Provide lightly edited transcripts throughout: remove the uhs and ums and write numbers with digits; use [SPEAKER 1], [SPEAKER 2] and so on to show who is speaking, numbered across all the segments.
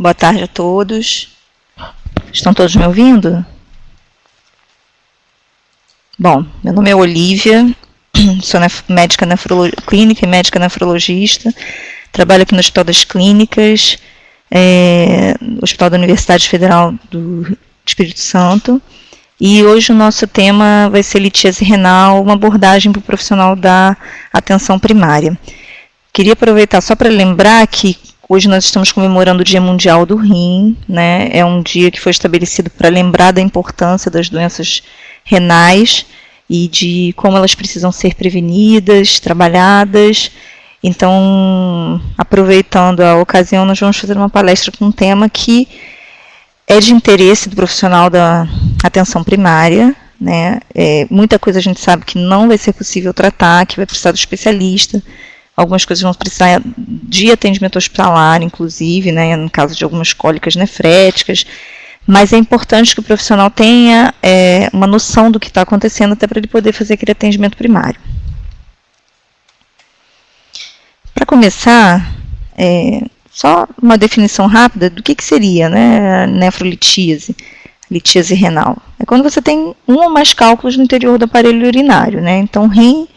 [SPEAKER 1] Boa tarde a todos. Estão todos me ouvindo? Bom, meu nome é Olívia, sou médica clínica e médica nefrologista, trabalho aqui no Hospital das Clínicas, Hospital da Universidade Federal do Espírito Santo, e hoje o nosso tema vai ser litíase renal, uma abordagem para o profissional da atenção primária. Queria aproveitar só para lembrar que hoje nós estamos comemorando o Dia Mundial do Rim, né? É um dia que foi estabelecido para lembrar da importância das doenças renais e de como elas precisam ser prevenidas, trabalhadas. Então, aproveitando a ocasião, nós vamos fazer uma palestra com um tema que é de interesse do profissional da atenção primária, né? Muita coisa a gente sabe que não vai ser possível tratar, que vai precisar do especialista. Algumas coisas vão precisar de atendimento hospitalar, inclusive, né, no caso de algumas cólicas nefréticas, mas é importante que o profissional tenha uma noção do que está acontecendo até para ele poder fazer aquele atendimento primário. Para começar, só uma definição rápida do que seria, né, a nefrolitíase, litíase renal. É quando você tem um ou mais cálculos no interior do aparelho urinário, né, então rim,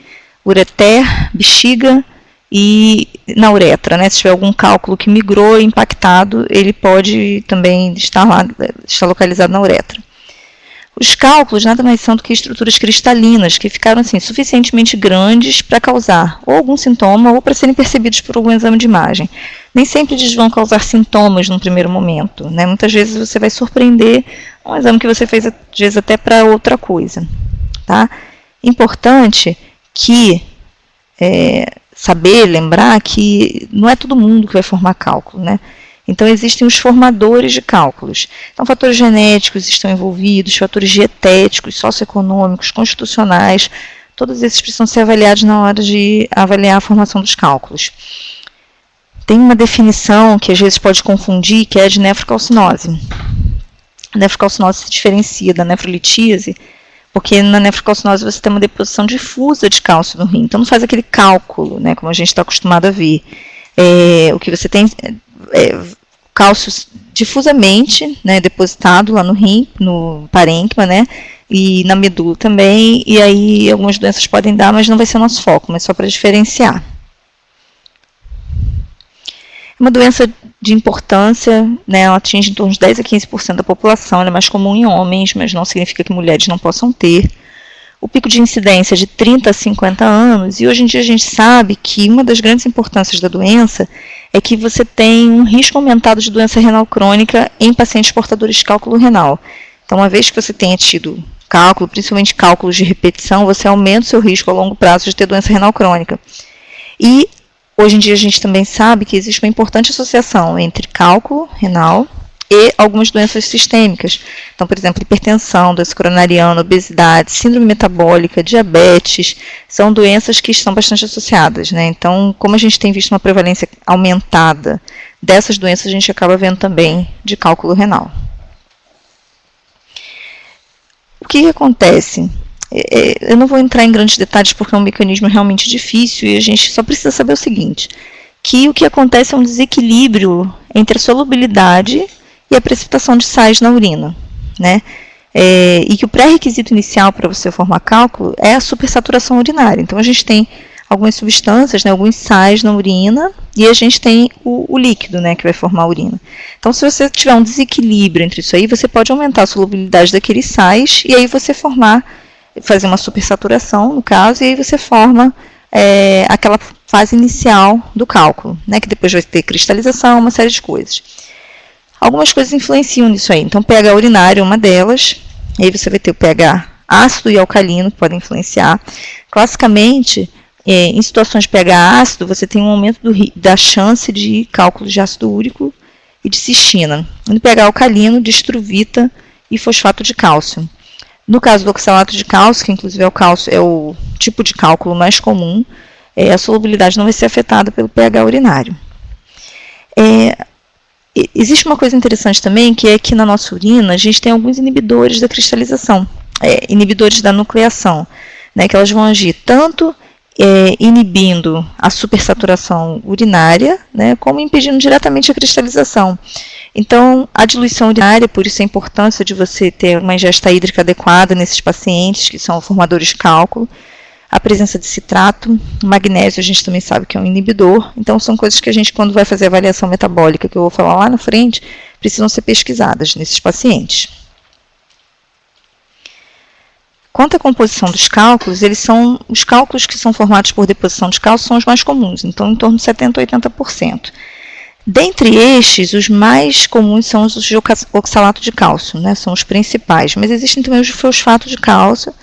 [SPEAKER 1] ureter, bexiga, e na uretra, né, se tiver algum cálculo que migrou impactado, ele pode também estar localizado na uretra. Os cálculos nada mais são do que estruturas cristalinas que ficaram assim, suficientemente grandes para causar ou algum sintoma ou para serem percebidos por algum exame de imagem. Nem sempre eles vão causar sintomas no primeiro momento, né? Muitas vezes você vai surpreender um exame que você fez, às vezes até para outra coisa. Tá? Importante que lembrar que não é todo mundo que vai formar cálculo, né? Então, existem os formadores de cálculos. Então, fatores genéticos estão envolvidos, fatores dietéticos, socioeconômicos, constitucionais, todos esses precisam ser avaliados na hora de avaliar a formação dos cálculos. Tem uma definição que às vezes pode confundir, que é a de nefrocalcinose. A nefrocalcinose se diferencia da nefrolitíase, porque na nefrocalcinose você tem uma deposição difusa de cálcio no rim, então não faz aquele cálculo, né, como a gente está acostumado a ver. O que você tem cálcio difusamente, né, depositado lá no rim, no parênquima, né, e na medula também, e aí algumas doenças podem dar, mas não vai ser o nosso foco, mas só para diferenciar. Uma doença de importância, né, ela atinge em torno de 10 a 15% da população, ela é mais comum em homens, mas não significa que mulheres não possam ter. O pico de incidência é de 30 a 50 anos, e hoje em dia a gente sabe que uma das grandes importâncias da doença é que você tem um risco aumentado de doença renal crônica em pacientes portadores de cálculo renal. Então, uma vez que você tenha tido cálculo, principalmente cálculos de repetição, você aumenta o seu risco a longo prazo de ter doença renal crônica. E hoje em dia a gente também sabe que existe uma importante associação entre cálculo renal e algumas doenças sistêmicas. Então, por exemplo, hipertensão, doença coronariana, obesidade, síndrome metabólica, diabetes, são doenças que estão bastante associadas, né? Então, como a gente tem visto uma prevalência aumentada dessas doenças, a gente acaba vendo também de cálculo renal. O que acontece? Eu não vou entrar em grandes detalhes porque é um mecanismo realmente difícil e a gente só precisa saber o seguinte, que o que acontece é um desequilíbrio entre a solubilidade e a precipitação de sais na urina, né? E que o pré-requisito inicial para você formar cálculo é a supersaturação urinária. Então, a gente tem algumas substâncias, né, alguns sais na urina e a gente tem o líquido, né, que vai formar a urina. Então, se você tiver um desequilíbrio entre isso aí, você pode aumentar a solubilidade daqueles sais e aí você fazer uma supersaturação, no caso, e aí você forma aquela fase inicial do cálculo, né, que depois vai ter cristalização, uma série de coisas. Algumas coisas influenciam nisso aí. Então, pH urinário é uma delas, e aí você vai ter o pH ácido e alcalino, que podem influenciar. Classicamente, em situações de pH ácido, você tem um aumento da chance de cálculos de ácido úrico e de cistina. No pH alcalino, de estruvita e fosfato de cálcio. No caso do oxalato de cálcio, que inclusive é o tipo de cálculo mais comum, a solubilidade não vai ser afetada pelo pH urinário. Existe uma coisa interessante também, que é que na nossa urina a gente tem alguns inibidores da cristalização, inibidores da nucleação, né, que elas vão agir tanto inibindo a supersaturação urinária, né, como impedindo diretamente a cristalização. Então, a diluição urinária, por isso a importância de você ter uma ingesta hídrica adequada nesses pacientes que são formadores de cálculo, a presença de citrato, magnésio a gente também sabe que é um inibidor, então são coisas que a gente, quando vai fazer a avaliação metabólica, que eu vou falar lá na frente, precisam ser pesquisadas nesses pacientes. Quanto à composição dos cálculos, os cálculos que são formados por deposição de cálcio são os mais comuns, então em torno de 70% a 80%. Dentre estes, os mais comuns são os de oxalato de cálcio, né, são os principais, mas existem também os de fosfato de cálcio,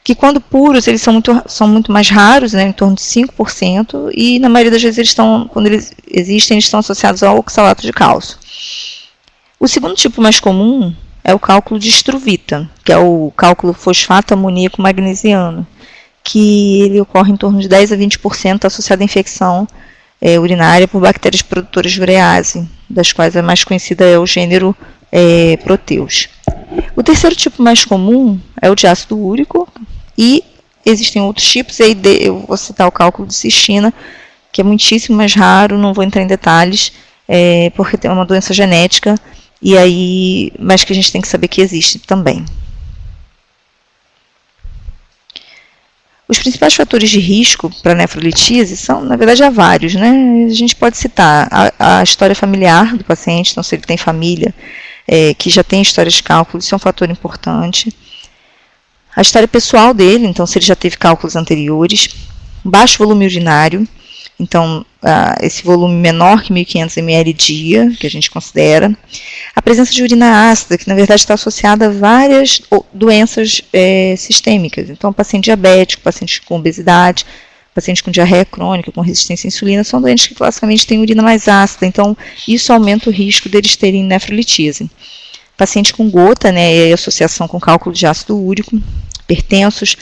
[SPEAKER 1] que quando puros eles são muito mais raros, né, em torno de 5%, e na maioria das vezes quando eles existem, eles estão associados ao oxalato de cálcio. O segundo tipo mais comum é o cálculo de struvita, que é o cálculo fosfato amoníaco magnesiano, que ele ocorre em torno de 10 a 20% associado à infecção urinária por bactérias produtoras de urease, das quais a mais conhecida é o gênero Proteus. O terceiro tipo mais comum é o de ácido úrico, e existem outros tipos, e aí eu vou citar o cálculo de cistina, que é muitíssimo mais raro, não vou entrar em detalhes, porque tem uma doença genética, mas que a gente tem que saber que existe também. Os principais fatores de risco para nefrolitise são, na verdade, há vários, né? A gente pode citar a história familiar do paciente, então se ele tem família que já tem história de cálculo, isso é um fator importante. A história pessoal dele, então se ele já teve cálculos anteriores. Baixo volume urinário, então esse volume menor que 1.500 ml dia, que a gente considera. A presença de urina ácida, que na verdade está associada a várias doenças sistêmicas. Então, paciente diabético, paciente com obesidade, paciente com diarreia crônica, com resistência à insulina, são doentes que classicamente têm urina mais ácida, então isso aumenta o risco deles terem nefrolitise. Paciente com gota, né, e associação com cálculo de ácido úrico, hipertensos,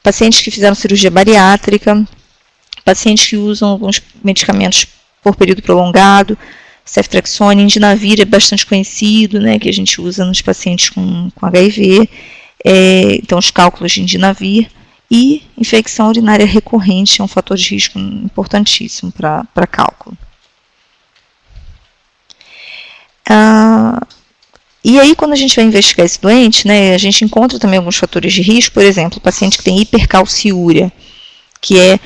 [SPEAKER 1] pacientes que fizeram cirurgia bariátrica, pacientes que usam alguns medicamentos por período prolongado, ceftriaxone, indinavir é bastante conhecido, né, que a gente usa nos pacientes com HIV, então os cálculos de indinavir, e infecção urinária recorrente é um fator de risco importantíssimo para cálculo. E aí, quando a gente vai investigar esse doente, né, a gente encontra também alguns fatores de risco, por exemplo, o paciente que tem hipercalciúria, que é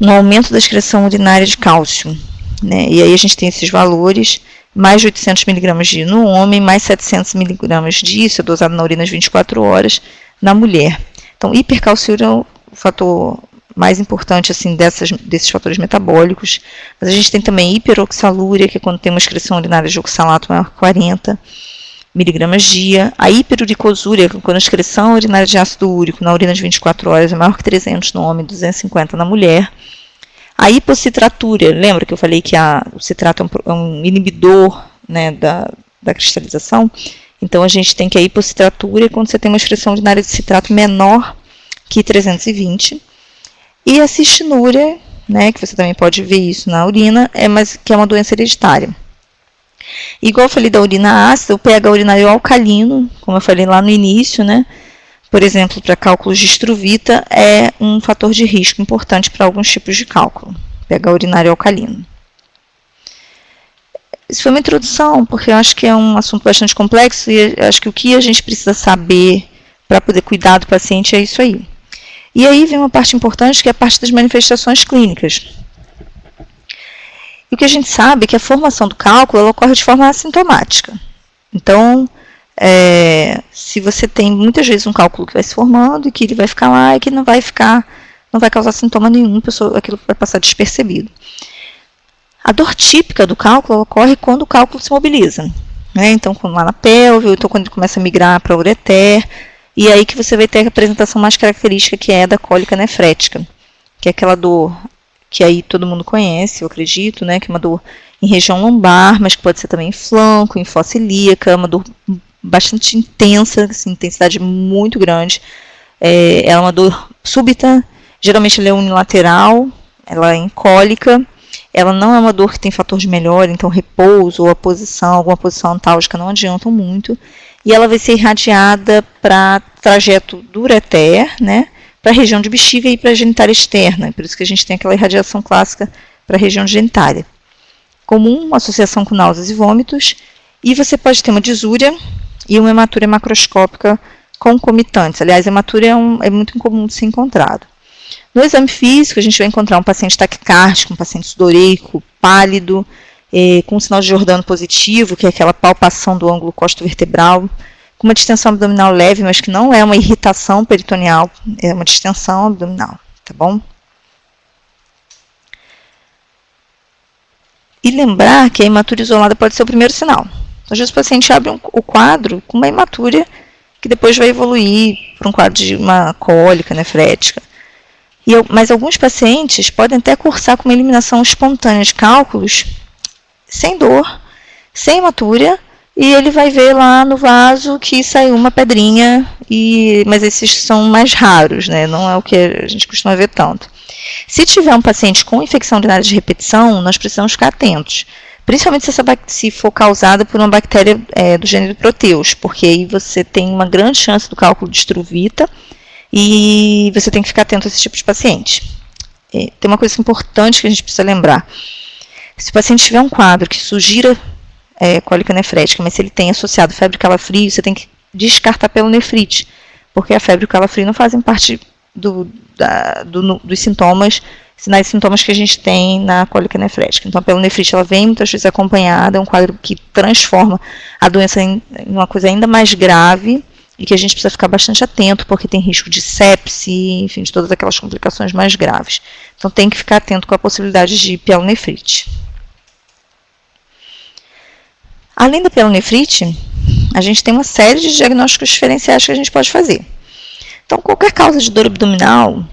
[SPEAKER 1] um aumento da excreção urinária de cálcio, né, e aí a gente tem esses valores, mais de 800 mg no homem, mais 700 mg disso, é dosado na urina às 24 horas, na mulher. Então, hipercalciúria é o fator mais importante assim, desses fatores metabólicos, mas a gente tem também hiperoxalúria, que é quando tem uma excreção urinária de oxalato maior que 40 mg dia. A hiperuricosúria, que é quando a excreção urinária de ácido úrico na urina de 24 horas é maior que 300 no homem e 250 na mulher. A hipocitratura, lembra que eu falei que o citrato é um inibidor, né, da cristalização? Então, a gente tem que a hipocitratura quando você tem uma excreção urinária de citrato menor que 320. E a cistinúria, né, que você também pode ver isso na urina, mas que é uma doença hereditária. Igual eu falei da urina ácida, o pH urinário alcalino, como eu falei lá no início, né, por exemplo, para cálculos de struvita, é um fator de risco importante para alguns tipos de cálculo, pH urinário alcalino. Isso foi uma introdução, porque eu acho que é um assunto bastante complexo e acho que o que a gente precisa saber para poder cuidar do paciente é isso aí. E aí vem uma parte importante, que é a parte das manifestações clínicas. E o que a gente sabe é que a formação do cálculo ela ocorre de forma assintomática. Então, se você tem muitas vezes um cálculo que vai se formando e que ele vai ficar lá e que não vai causar sintoma nenhum, aquilo vai passar despercebido. A dor típica do cálculo ocorre quando o cálculo se mobiliza, né? Então, lá na pelve, ou então quando ele começa a migrar para o ureter, e aí que você vai ter a apresentação mais característica, que é a da cólica nefrética, que é aquela dor que aí todo mundo conhece, eu acredito, né? Que é uma dor em região lombar, mas que pode ser também em flanco, em fossa ilíaca, uma dor bastante intensa, assim, intensidade muito grande. Ela é uma dor súbita, geralmente ela é unilateral, ela é em cólica. Ela não é uma dor que tem fator de melhora, então repouso ou alguma posição antálgica não adiantam muito. E ela vai ser irradiada para trajeto do ureter, né, para a região de bexiga e para a genitália externa. Por isso que a gente tem aquela irradiação clássica para a região genitália. Comum, uma associação com náuseas e vômitos. E você pode ter uma disúria e uma hematúria macroscópica concomitantes. Aliás, a hematúria é muito incomum de ser encontrado. No exame físico, a gente vai encontrar um paciente taquicárdico, um paciente sudoreico, pálido, com um sinal de Giordano positivo, que é aquela palpação do ângulo costovertebral, com uma distensão abdominal leve, mas que não é uma irritação peritoneal, é uma distensão abdominal, tá bom? E lembrar que a hematúria isolada pode ser o primeiro sinal. Às vezes o paciente abre o quadro com uma hematúria que depois vai evoluir para um quadro de uma cólica nefrética. Mas alguns pacientes podem até cursar com uma eliminação espontânea de cálculos, sem dor, sem hematúria, e ele vai ver lá no vaso que saiu uma pedrinha, mas esses são mais raros, né? Não é o que a gente costuma ver tanto. Se tiver um paciente com infecção urinária de repetição, nós precisamos ficar atentos, principalmente se for causada por uma bactéria do gênero Proteus, porque aí você tem uma grande chance do cálculo de Struvita, e você tem que ficar atento a esse tipo de paciente. Tem uma coisa importante que a gente precisa lembrar. Se o paciente tiver um quadro que sugira cólica nefrética, mas se ele tem associado febre e calafrio, você tem que descartar pielonefrite, porque a febre e o calafrio não fazem parte dos sinais e sintomas que a gente tem na cólica nefrética. Então a pielonefrite ela vem muitas vezes acompanhada, é um quadro que transforma a doença em uma coisa ainda mais grave, e que a gente precisa ficar bastante atento, porque tem risco de sepse, enfim, de todas aquelas complicações mais graves. Então tem que ficar atento com a possibilidade de pielonefrite. Além da pielonefrite, a gente tem uma série de diagnósticos diferenciais que a gente pode fazer. Então qualquer causa de dor abdominal,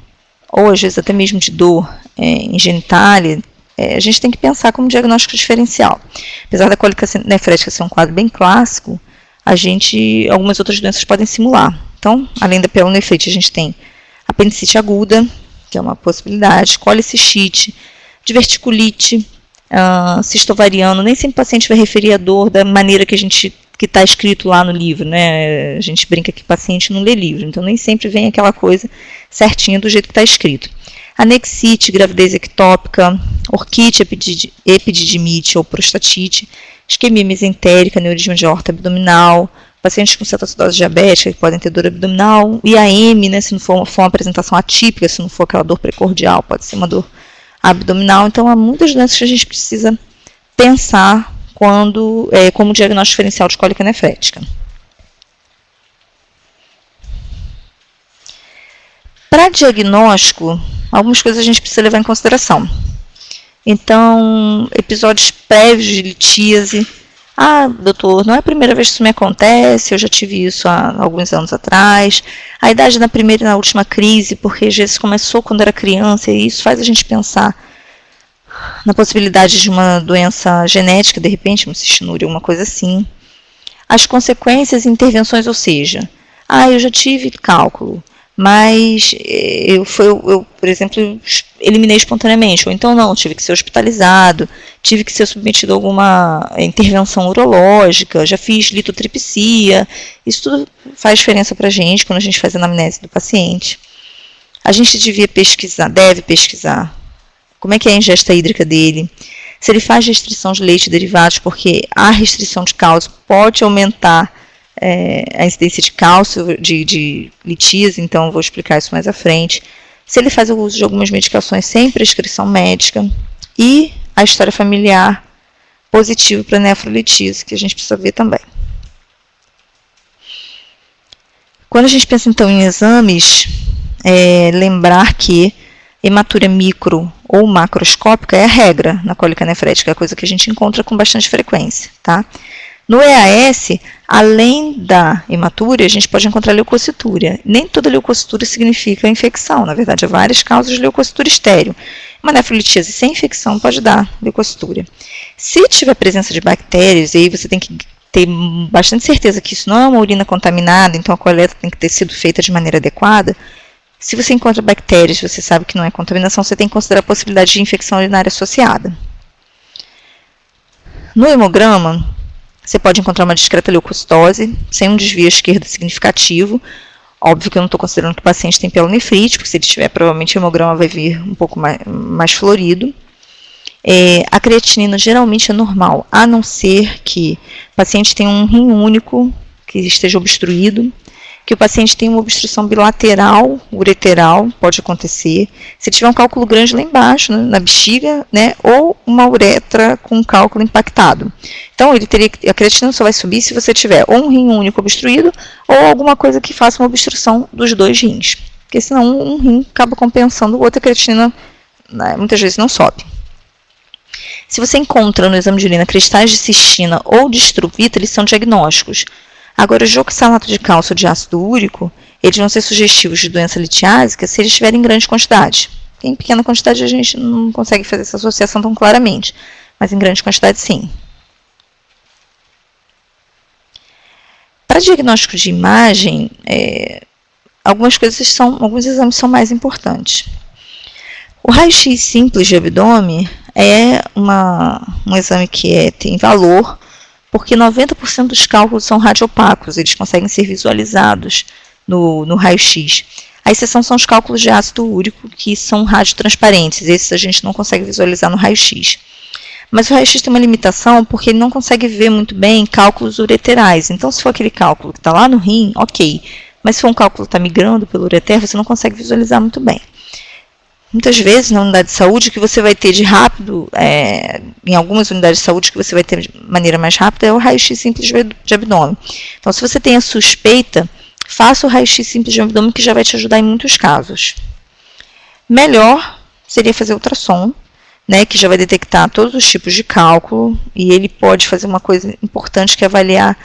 [SPEAKER 1] ou às vezes até mesmo de dor em genitália, a gente tem que pensar como diagnóstico diferencial. Apesar da cólica nefrética ser um quadro bem clássico, algumas outras doenças podem simular. Então, além da pielonefrite, a gente tem apendicite aguda, que é uma possibilidade, colicistite, diverticulite, cisto ovariano. Nem sempre o paciente vai referir a dor da maneira que está escrito lá no livro, né? A gente brinca que o paciente não lê livro, então nem sempre vem aquela coisa certinha do jeito que está escrito. Anexite, gravidez ectópica, orquite, epididimite ou prostatite, isquemia mesentérica, aneurisma de aorta abdominal, pacientes com cetoacidose diabética que podem ter dor abdominal, IAM, né, se não for uma apresentação atípica, se não for aquela dor precordial, pode ser uma dor abdominal. Então, há muitas doenças que a gente precisa pensar como diagnóstico diferencial de cólica nefrética. Para diagnóstico, algumas coisas a gente precisa levar em consideração. Então, episódios prévios de litíase. Doutor, não é a primeira vez que isso me acontece, eu já tive isso há alguns anos atrás. A idade na primeira e na última crise, porque às vezes começou quando era criança, e isso faz a gente pensar na possibilidade de uma doença genética, de repente, uma cistinúria, alguma coisa assim. As consequências e intervenções, ou seja, eu já tive cálculo, mas eu, por exemplo, eliminei espontaneamente, ou então não, tive que ser hospitalizado, tive que ser submetido a alguma intervenção urológica, já fiz litotripsia. Isso tudo faz diferença para a gente quando a gente faz a anamnese do paciente. A gente deve pesquisar como é que é a ingesta hídrica dele, se ele faz restrição de leite e derivados, porque a restrição de cálcio pode aumentar a incidência de cálcio, de litíase, então eu vou explicar isso mais à frente. Se ele faz o uso de algumas medicações sem prescrição médica, e a história familiar positiva para nefrolitíase, que a gente precisa ver também. Quando a gente pensa então em exames, lembrar que hematúria micro ou macroscópica é a regra na cólica nefrética, é a coisa que a gente encontra com bastante frequência, tá? No EAS, além da hematúria, a gente pode encontrar leucocitúria. Nem toda leucocitúria significa infecção, na verdade, há várias causas de leucocitúria estéril. Uma nefrolitíase sem infecção pode dar leucocitúria. Se tiver presença de bactérias, e aí você tem que ter bastante certeza que isso não é uma urina contaminada, então a coleta tem que ter sido feita de maneira adequada. Se você encontra bactérias, você sabe que não é contaminação, você tem que considerar a possibilidade de infecção urinária associada. No hemograma, você pode encontrar uma discreta leucocitose, sem um desvio à esquerda significativo, Óbvio que eu não estou considerando que o paciente tem pielonefrítico, se ele tiver, provavelmente o hemograma vai vir um pouco mais florido. A creatinina geralmente é normal, a não ser que o paciente tenha um rim único que esteja obstruído, que o paciente tenha uma obstrução bilateral, ureteral, pode acontecer. Se tiver um cálculo grande lá embaixo, na bexiga, né, ou uma uretra com um cálculo impactado. Então, a creatinina só vai subir se você tiver ou um rim único obstruído, ou alguma coisa que faça uma obstrução dos dois rins. Porque senão um rim acaba compensando o outro, a creatinina, né, muitas vezes não sobe. Se você encontra no exame de urina cristais de cistina ou de estruvita, eles são diagnósticos. Agora, o oxalato de cálcio ou de ácido úrico, eles vão ser sugestivos de doença litiásica se eles estiverem em grande quantidade. Em pequena quantidade a gente não consegue fazer essa associação tão claramente, mas em grande quantidade sim. Para diagnóstico de imagem, alguns exames são mais importantes. O raio-x simples de abdômen é um exame que tem valor, porque 90% dos cálculos são radiopacos, eles conseguem ser visualizados no raio-x. A exceção são os cálculos de ácido úrico, que são radiotransparentes, esses a gente não consegue visualizar no raio-x. Mas o raio-x tem uma limitação, porque ele não consegue ver muito bem cálculos ureterais. Então, se for aquele cálculo que está lá no rim, ok. Mas se for um cálculo que está migrando pelo ureter, você não consegue visualizar muito bem. Muitas vezes, na unidade de saúde, o que você vai ter de rápido, em algumas unidades de saúde, que você vai ter de maneira mais rápida, é o raio-x simples de abdômen. Então, se você tem a suspeita, faça o raio-x simples de abdômen, que já vai te ajudar em muitos casos. Melhor seria fazer ultrassom, né, que já vai detectar todos os tipos de cálculo, e ele pode fazer uma coisa importante, que é avaliar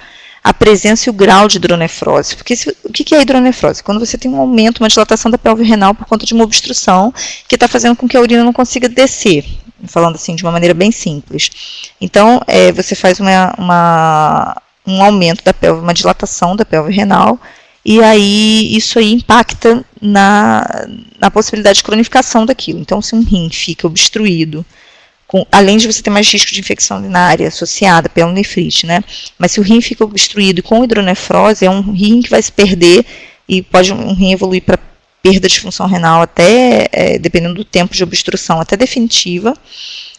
[SPEAKER 1] a presença e o grau de hidronefrose. Porque o que é hidronefrose? Quando você tem um aumento, uma dilatação da pelve renal por conta de uma obstrução que está fazendo com que a urina não consiga descer, falando assim de uma maneira bem simples. Então, você faz um aumento da pelve, uma dilatação da pelve renal, e aí isso aí impacta na possibilidade de cronificação daquilo. Então, se um rim fica obstruído, além de você ter mais risco de infecção urinária associada, pielonefrite, né? Mas se o rim fica obstruído com hidronefrose, é um rim que vai se perder e pode um rim evoluir para perda de função renal até, dependendo do tempo de obstrução, até definitiva.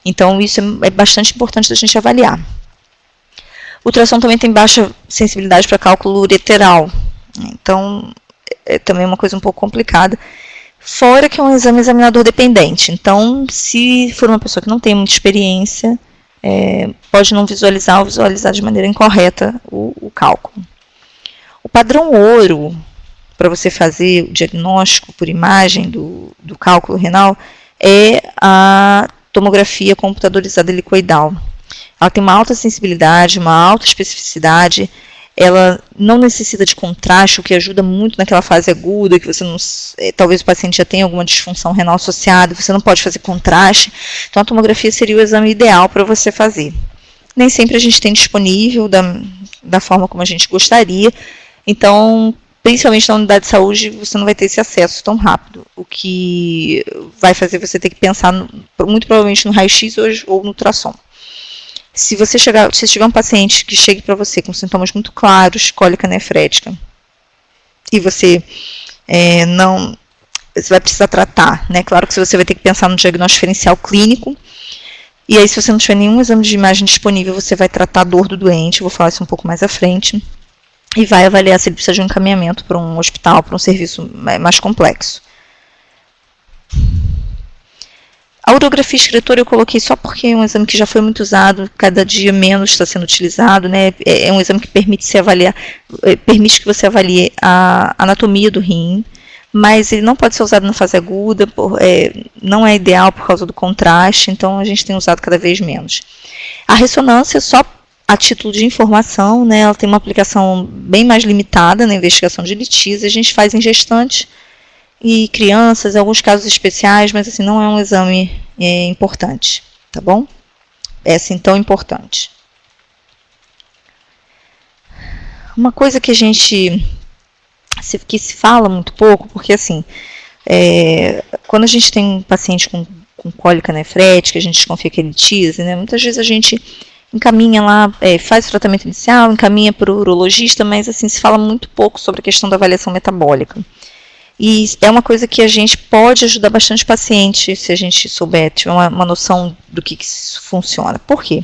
[SPEAKER 1] Então, isso é bastante importante da gente avaliar. O ultrassom também tem baixa sensibilidade para cálculo ureteral. Então, é também uma coisa um pouco complicada. Fora que é um exame examinador dependente. Então, se for uma pessoa que não tem muita experiência, pode não visualizar ou visualizar de maneira incorreta o cálculo. O padrão ouro para você fazer o diagnóstico por imagem do cálculo renal é a tomografia computadorizada helicoidal. Ela tem uma alta sensibilidade, uma alta especificidade. Ela não necessita de contraste, o que ajuda muito naquela fase aguda, que você não, talvez o paciente já tenha alguma disfunção renal associada, você não pode fazer contraste. Então, a tomografia seria o exame ideal para você fazer. Nem sempre a gente tem disponível da forma como a gente gostaria. Então, principalmente na unidade de saúde, você não vai ter esse acesso tão rápido. O que vai fazer você ter que pensar, muito provavelmente, no raio-x ou no ultrassom. Se tiver um paciente que chegue para você com sintomas muito claros, cólica nefrética, e você você vai precisar tratar, né? Claro que você vai ter que pensar no diagnóstico diferencial clínico, e aí se você não tiver nenhum exame de imagem disponível, você vai tratar a dor do doente, eu vou falar isso um pouco mais à frente, e vai avaliar se ele precisa de um encaminhamento para um hospital, para um serviço mais complexo. A urografia excretora eu coloquei só porque é um exame que já foi muito usado, cada dia menos está sendo utilizado, né? É um exame que permite que você avalie a anatomia do rim, mas ele não pode ser usado na fase aguda, não é ideal por causa do contraste, então a gente tem usado cada vez menos. A ressonância, só a título de informação, né? Ela tem uma aplicação bem mais limitada na investigação de litíase, a gente faz em gestantes e crianças, em alguns casos especiais, mas assim, não é um exame importante, tá bom? É assim tão importante. Uma coisa que que se fala muito pouco, porque assim, quando a gente tem um paciente com cólica nefrética, a gente desconfia que é litíase, né? Muitas vezes a gente encaminha lá, faz o tratamento inicial, encaminha para o urologista, mas assim, se fala muito pouco sobre a questão da avaliação metabólica. E é uma coisa que a gente pode ajudar bastante o paciente, se a gente souber, tiver uma noção do que isso funciona. Por quê?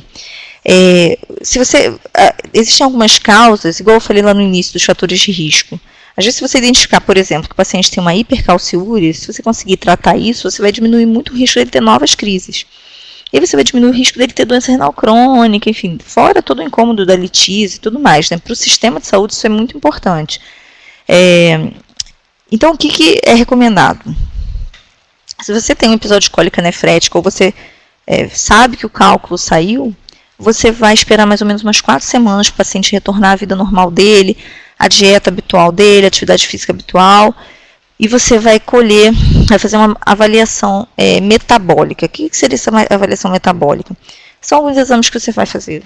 [SPEAKER 1] Existem algumas causas, igual eu falei lá no início, dos fatores de risco. Às vezes, se você identificar, por exemplo, que o paciente tem uma hipercalciúria, se você conseguir tratar isso, você vai diminuir muito o risco dele ter novas crises. E aí você vai diminuir o risco dele ter doença renal crônica, enfim, fora todo o incômodo da litise e tudo mais. Né? Para o sistema de saúde isso é muito importante. Então, o que é recomendado? Se você tem um episódio de cólica nefrética ou você sabe que o cálculo saiu, você vai esperar mais ou menos umas 4 semanas para o paciente retornar à vida normal dele, a dieta habitual dele, a atividade física habitual, e você vai fazer uma avaliação metabólica. O que seria essa avaliação metabólica? São alguns exames que você vai fazer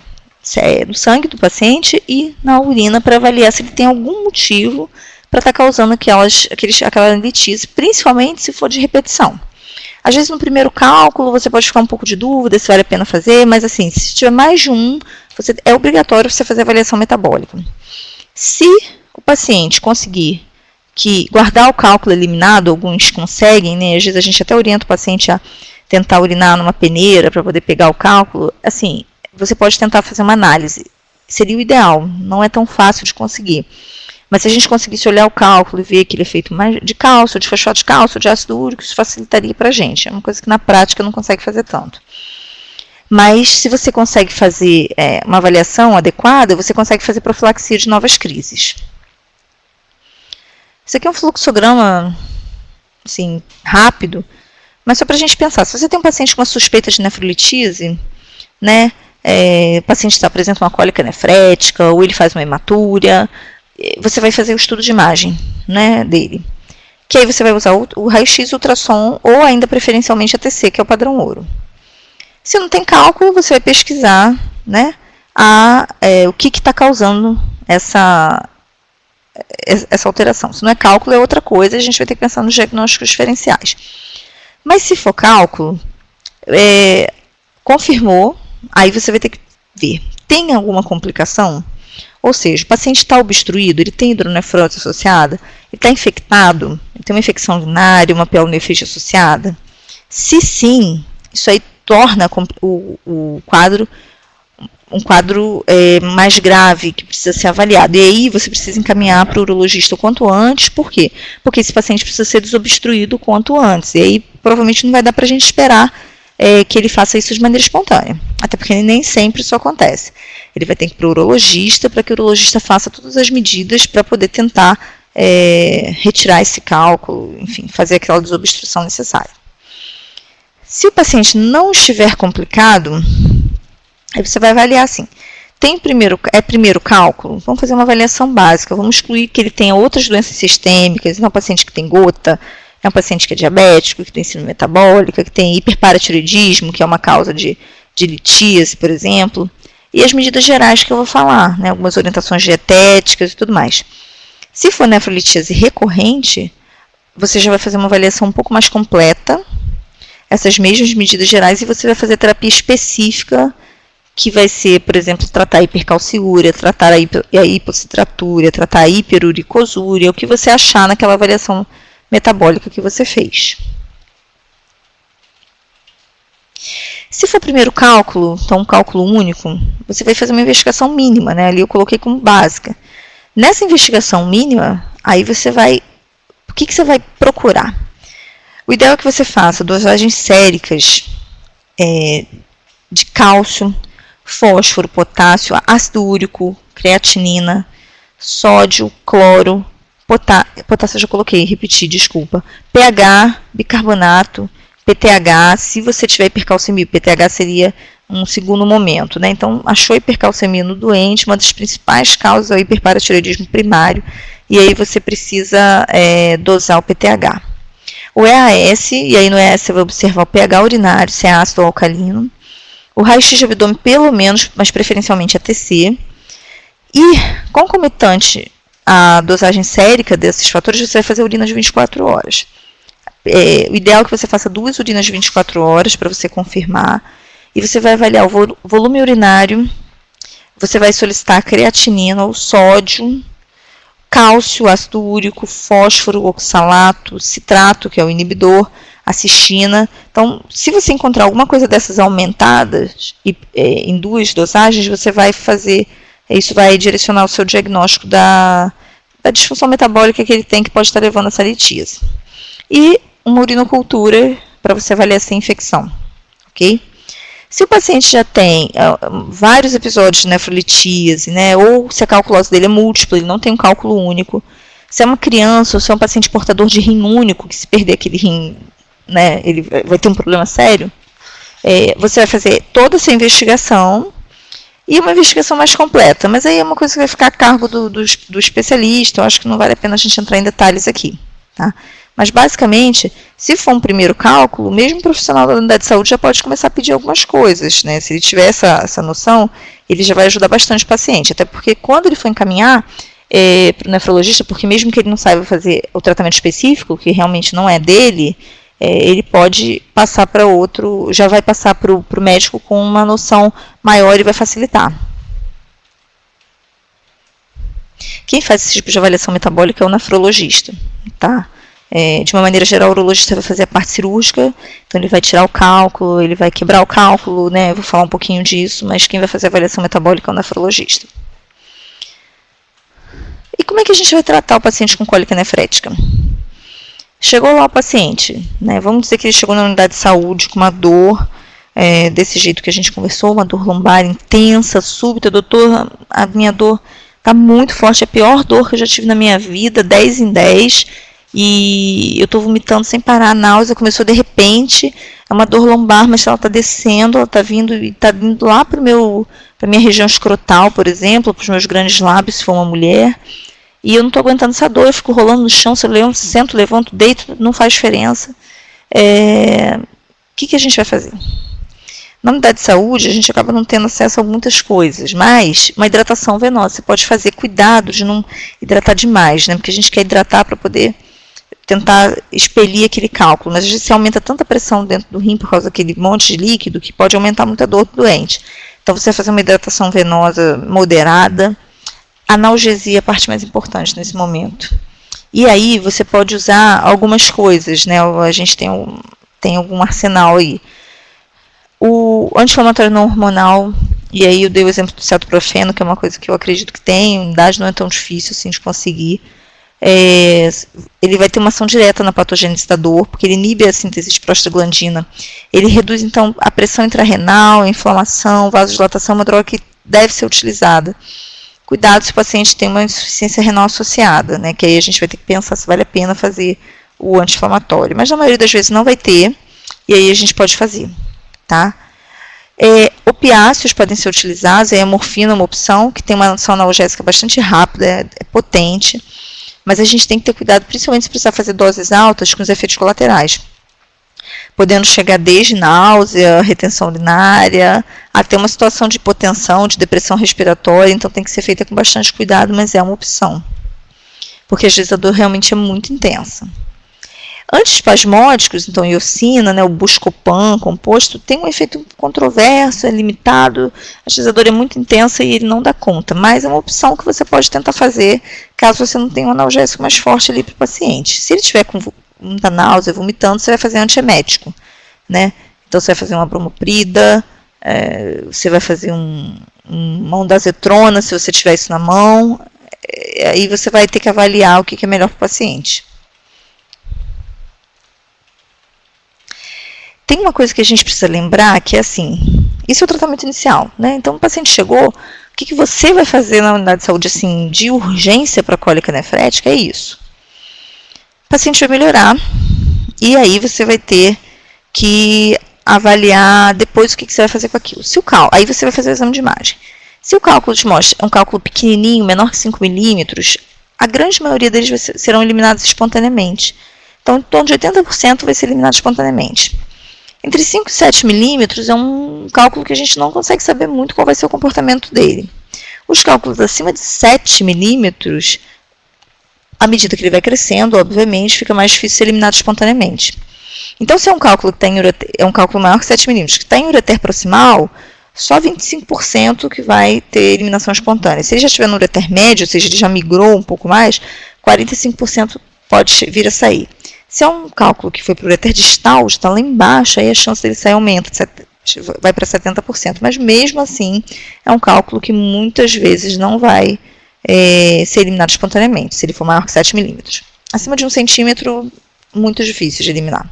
[SPEAKER 1] no sangue do paciente e na urina para avaliar se ele tem algum motivo para estar causando aquela litise, principalmente se for de repetição. Às vezes no primeiro cálculo você pode ficar um pouco de dúvida se vale a pena fazer, mas assim, se tiver mais de um, é obrigatório você fazer a avaliação metabólica. Se o paciente conseguir guardar o cálculo eliminado, alguns conseguem, né? Às vezes a gente até orienta o paciente a tentar urinar numa peneira para poder pegar o cálculo, assim, você pode tentar fazer uma análise. Seria o ideal, não é tão fácil de conseguir. Mas se a gente conseguisse olhar o cálculo e ver que ele é feito mais de cálcio, de fosfato de cálcio, de ácido úrico, isso facilitaria para a gente. É uma coisa que na prática não consegue fazer tanto. Mas se você consegue fazer uma avaliação adequada, você consegue fazer profilaxia de novas crises. Isso aqui é um fluxograma assim, rápido, mas só para a gente pensar. Se você tem um paciente com uma suspeita de nefrolitise, né, o paciente apresenta uma cólica nefrética, ou ele faz uma hematúria, você vai fazer o estudo de imagem, né, dele. Que aí você vai usar o raio-x, ultrassom, ou ainda preferencialmente a TC, que é o padrão ouro. Se não tem cálculo, você vai pesquisar, né, o que está causando essa alteração. Se não é cálculo, é outra coisa, a gente vai ter que pensar nos diagnósticos diferenciais. Mas se for cálculo, confirmou, aí você vai ter que ver, tem alguma complicação? Ou seja, o paciente está obstruído, ele tem hidronefrose associada, ele está infectado, ele tem uma infecção urinária, uma pielonefrite associada? Se sim, isso aí torna o quadro um quadro mais grave, que precisa ser avaliado. E aí você precisa encaminhar para o urologista o quanto antes. Por quê? Porque esse paciente precisa ser desobstruído o quanto antes. E aí provavelmente não vai dar para a gente esperar que ele faça isso de maneira espontânea. Até porque nem sempre isso acontece. Ele vai ter que ir para o urologista, para que o urologista faça todas as medidas para poder tentar retirar esse cálculo, enfim, fazer aquela desobstrução necessária. Se o paciente não estiver complicado, aí você vai avaliar assim. Primeiro cálculo? Vamos fazer uma avaliação básica. Vamos excluir que ele tenha outras doenças sistêmicas. É um paciente que tem gota, é um paciente que é diabético, que tem síndrome metabólica, que tem hiperparatiroidismo, que é uma causa de litíase, por exemplo. E as medidas gerais que eu vou falar, né? Algumas orientações dietéticas e tudo mais. Se for nefrolitíase recorrente, você já vai fazer uma avaliação um pouco mais completa, essas mesmas medidas gerais, e você vai fazer terapia específica, que vai ser, por exemplo, tratar a hipercalciúria, tratar a hipocitratura, tratar a hiperuricosúria, o que você achar naquela avaliação metabólica que você fez. Se for o primeiro cálculo, então um cálculo único, você vai fazer uma investigação mínima, né? Ali eu coloquei como básica. Nessa investigação mínima, aí você vai... O que você vai procurar? O ideal é que você faça dosagens séricas de cálcio, fósforo, potássio, ácido úrico, creatinina, sódio, cloro, potássio eu já coloquei, repeti, desculpa, pH, bicarbonato, PTH, se você tiver hipercalcemia, PTH seria um segundo momento, né? Então, achou hipercalcemia no doente, uma das principais causas é o hiperparatiroidismo primário, e aí você precisa dosar o PTH. O EAS, e aí no EAS você vai observar o pH urinário, se é ácido ou alcalino, o raio-x de abdômen pelo menos, mas preferencialmente a TC, e concomitante à dosagem sérica desses fatores, você vai fazer urina de 24 horas. O ideal é que você faça 2 urinas de 24 horas para você confirmar, e você vai avaliar o volume urinário, você vai solicitar creatinina, o sódio, cálcio, ácido úrico, fósforo, oxalato, citrato, que é o inibidor, a cistina. Então, se você encontrar alguma coisa dessas aumentadas em 2 dosagens, você vai fazer, isso vai direcionar o seu diagnóstico da disfunção metabólica que ele tem, que pode estar levando a essa litíase. E uma urinocultura para você avaliar essa infecção, ok? Se o paciente já tem vários episódios de nefrolitíase, né, ou se a calculose dele é múltipla, ele não tem um cálculo único, se é uma criança ou se é um paciente portador de rim único, que se perder aquele rim, né, ele vai ter um problema sério, você vai fazer toda essa investigação e uma investigação mais completa. Mas aí é uma coisa que vai ficar a cargo do especialista, eu acho que não vale a pena a gente entrar em detalhes aqui, tá? Mas, basicamente, se for um primeiro cálculo, mesmo o profissional da unidade de saúde já pode começar a pedir algumas coisas, né? Se ele tiver essa noção, ele já vai ajudar bastante o paciente. Até porque, quando ele for encaminhar para o nefrologista, porque mesmo que ele não saiba fazer o tratamento específico, que realmente não é dele, ele pode passar para outro, já vai passar para o médico com uma noção maior e vai facilitar. Quem faz esse tipo de avaliação metabólica é o nefrologista, tá? De uma maneira geral, o urologista vai fazer a parte cirúrgica, então ele vai tirar o cálculo, ele vai quebrar o cálculo, né? Eu vou falar um pouquinho disso, mas quem vai fazer a avaliação metabólica é o nefrologista. E como é que a gente vai tratar o paciente com cólica nefrética? Chegou lá o paciente, né? Vamos dizer que ele chegou na unidade de saúde com uma dor, desse jeito que a gente conversou, uma dor lombar intensa, súbita. Doutor, a minha dor está muito forte, é a pior dor que eu já tive na minha vida, 10 em 10, e eu estou vomitando sem parar, a náusea começou de repente, é uma dor lombar, mas ela está descendo, ela está vindo lá para a minha região escrotal, por exemplo, para os meus grandes lábios, se for uma mulher, e eu não estou aguentando essa dor, eu fico rolando no chão, se eu sento, levanto, deito, não faz diferença. O que a gente vai fazer? Na unidade de saúde, a gente acaba não tendo acesso a muitas coisas, mas uma hidratação venosa você pode fazer, cuidado de não hidratar demais, né? Porque a gente quer hidratar para poder tentar expelir aquele cálculo, mas às vezes você aumenta tanta pressão dentro do rim por causa daquele monte de líquido que pode aumentar muito a dor do doente. Então você vai fazer uma hidratação venosa moderada, analgesia é a parte mais importante nesse momento. E aí você pode usar algumas coisas, né? A gente tem algum arsenal aí. O anti-inflamatório não hormonal, e aí eu dei o exemplo do cetoprofeno, que é uma coisa que eu acredito que tem, a unidade não é tão difícil assim de conseguir. Ele vai ter uma ação direta na patogênese da dor, porque ele inibe a síntese de prostaglandina. Ele reduz, então, a pressão intrarrenal, a inflamação, vasodilatação, é uma droga que deve ser utilizada. Cuidado se o paciente tem uma insuficiência renal associada, né, que aí a gente vai ter que pensar se vale a pena fazer o anti-inflamatório. Mas na maioria das vezes não vai ter, e aí a gente pode fazer, tá? Opiáceos podem ser utilizados, a morfina é uma opção, que tem uma ação analgésica bastante rápida, é potente, mas a gente tem que ter cuidado, principalmente se precisar fazer doses altas com os efeitos colaterais, podendo chegar desde náusea, retenção urinária, até uma situação de hipotensão, de depressão respiratória, então tem que ser feita com bastante cuidado, mas é uma opção, porque às vezes a dor realmente é muito intensa. Antiespasmódicos, então iocina, né, o Buscopan composto, tem um efeito controverso, é limitado, às vezes a dor é muito intensa e ele não dá conta, mas é uma opção que você pode tentar fazer caso você não tenha um analgésico mais forte ali para o paciente. Se ele tiver com muita náusea, vomitando, você vai fazer antiemético, né? Então você vai fazer uma bromoprida, você vai fazer uma ondansetrona, se você tiver isso na mão, aí você vai ter que avaliar o que é melhor para o paciente. Tem uma coisa que a gente precisa lembrar, que é assim, isso é o tratamento inicial, né? Então o paciente chegou, o que você vai fazer na unidade de saúde assim, de urgência para cólica nefrética? É isso. O paciente vai melhorar, e aí você vai ter que avaliar depois o que você vai fazer com aquilo. Aí você vai fazer o exame de imagem. Se o cálculo te mostra um cálculo pequenininho, menor que 5 milímetros, a grande maioria deles serão eliminados espontaneamente. Então, em torno de 80% vai ser eliminado espontaneamente. Entre 5 e 7 milímetros é um cálculo que a gente não consegue saber muito qual vai ser o comportamento dele. Os cálculos acima de 7 milímetros, à medida que ele vai crescendo, obviamente, fica mais difícil ser eliminado espontaneamente. Então, se é um cálculo que é um cálculo maior que 7 milímetros, que está em ureter proximal, só 25% que vai ter eliminação espontânea. Se ele já estiver no ureter médio, ou seja, ele já migrou um pouco mais, 45% pode vir a sair. Se é um cálculo que foi para o ureter distal, está lá embaixo, aí a chance dele sair aumenta, vai para 70%. Mas mesmo assim, é um cálculo que muitas vezes não vai ser eliminado espontaneamente, se ele for maior que 7 milímetros. Acima de 1 centímetro, muito difícil de eliminar.